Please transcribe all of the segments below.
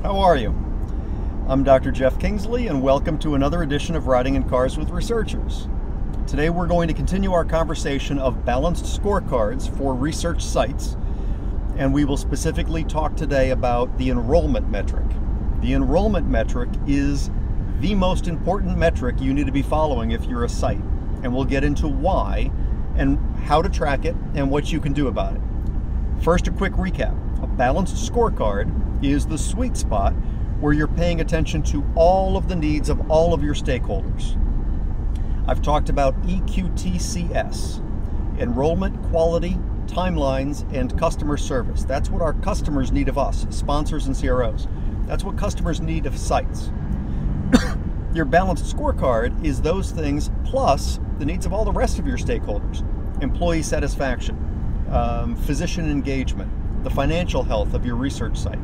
How are you? I'm Dr. Jeff Kingsley, and welcome to another edition of Riding in Cars with Researchers. Today we're going to continue our conversation of balanced scorecards for research sites, and we will specifically talk today about the enrollment metric. The enrollment metric is the most important metric you need to be following if you're a site, and we'll get into why and how to track it and what you can do about it. First, a quick recap. A balanced scorecard is the sweet spot where you're paying attention to all of the needs of all of your stakeholders. I've talked about EQTCS, enrollment, quality, timelines, and customer service. That's what our customers need of us, sponsors and CROs. That's what customers need of sites. Your balanced scorecard is those things plus the needs of all the rest of your stakeholders. Employee satisfaction, physician engagement, the financial health of your research site.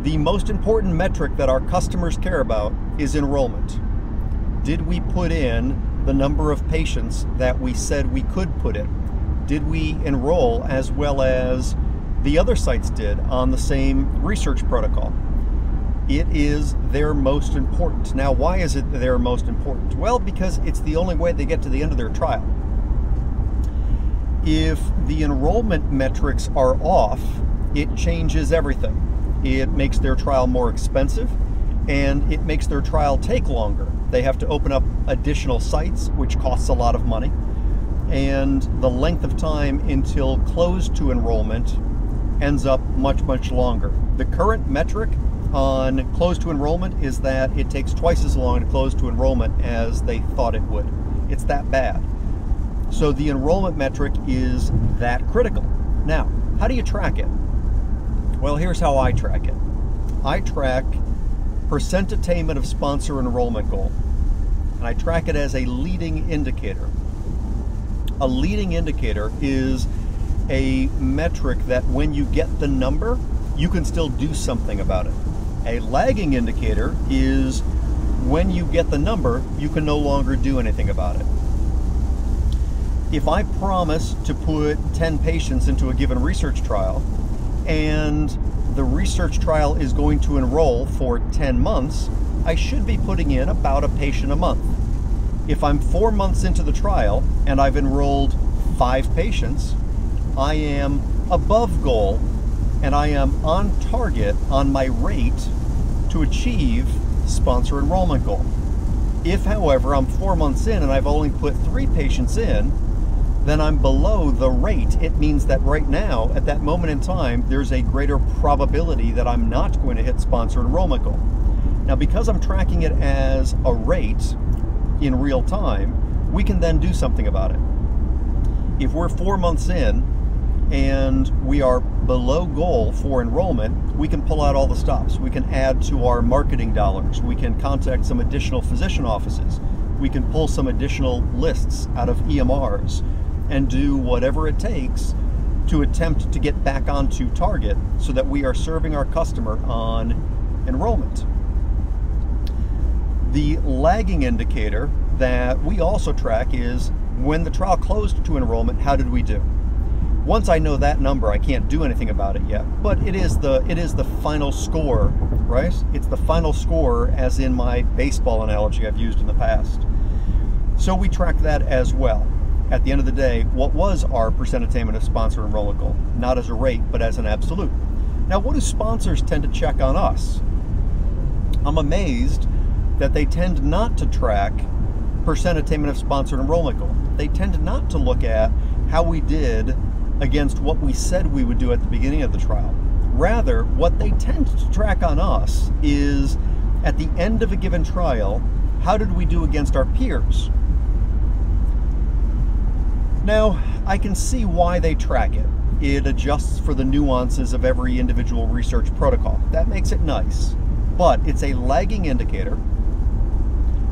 The most important metric that our customers care about is enrollment. Did we put in the number of patients that we said we could put in? Did we enroll as well as the other sites did on the same research protocol? It is their most important. Now, why is it their most important? Well, because it's the only way they get to the end of their trial. If the enrollment metrics are off, it changes everything. It makes their trial more expensive, and it makes their trial take longer. They have to open up additional sites, which costs a lot of money, and the length of time until close to enrollment ends up much, much longer. The current metric on close to enrollment is that it takes twice as long to close to enrollment as they thought it would. It's that bad. So the enrollment metric is that critical. Now, how do you track it? Well, here's how I track it. I track percent attainment of sponsor enrollment goal, and I track it as a leading indicator. A leading indicator is a metric that when you get the number, you can still do something about it. A lagging indicator is when you get the number, you can no longer do anything about it. If I promise to put 10 patients into a given research trial, and the research trial is going to enroll for 10 months, I should be putting in about a patient a month. If I'm 4 months into the trial and I've enrolled 5 patients, I am above goal and I am on target on my rate to achieve sponsor enrollment goal. If, however, I'm 4 months in and I've only put 3 patients in, then I'm below the rate. It means that right now, at that moment in time, there's a greater probability that I'm not going to hit sponsor enrollment goal. Now, because I'm tracking it as a rate in real time, we can then do something about it. If we're 4 months in and we are below goal for enrollment, we can pull out all the stops. We can add to our marketing dollars. We can contact some additional physician offices. We can pull some additional lists out of EMRs and do whatever it takes to attempt to get back onto target so that we are serving our customer on enrollment. The lagging indicator that we also track is when the trial closed to enrollment, how did we do? Once I know that number, I can't do anything about it yet, but it is the final score, right? It's the final score, as in my baseball analogy I've used in the past. So we track that as well. At the end of the day, what was our percent attainment of sponsor enrollment goal? Not as a rate, but as an absolute. Now, what do sponsors tend to check on us? I'm amazed that they tend not to track percent attainment of sponsor enrollment goal. They tend not to look at how we did against what we said we would do at the beginning of the trial. Rather, what they tend to track on us is, at the end of a given trial, how did we do against our peers? Now, I can see why they track it. It adjusts for the nuances of every individual research protocol. That makes it nice, but it's a lagging indicator.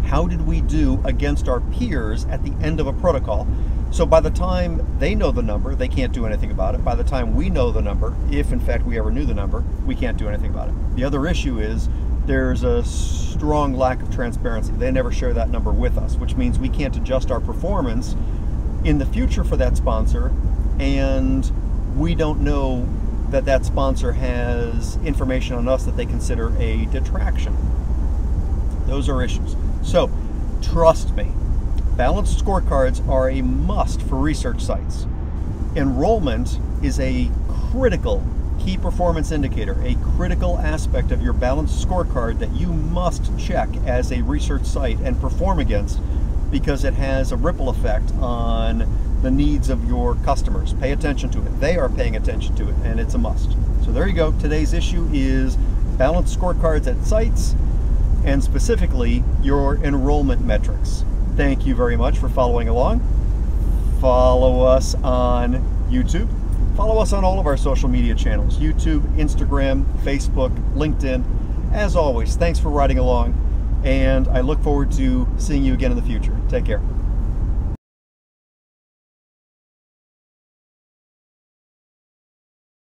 How did we do against our peers at the end of a protocol? So by the time they know the number, they can't do anything about it. By the time we know the number, if in fact we ever knew the number, we can't do anything about it. The other issue is there's a strong lack of transparency. They never share that number with us, which means we can't adjust our performance in the future for that sponsor, and we don't know that that sponsor has information on us that they consider a detraction. Those are issues. So trust me, balanced scorecards are a must for research sites. Enrollment is a critical key performance indicator, a critical aspect of your balanced scorecard that you must check as a research site and perform against, because it has a ripple effect on the needs of your customers. Pay attention to it. They are paying attention to it, and it's a must. So there you go. Today's issue is balanced scorecards at sites, and specifically your enrollment metrics. Thank you very much for following along. Follow us on YouTube. Follow us on all of our social media channels, YouTube, Instagram, Facebook, LinkedIn. As always, thanks for riding along, and I look forward to seeing you again in the future. Take care.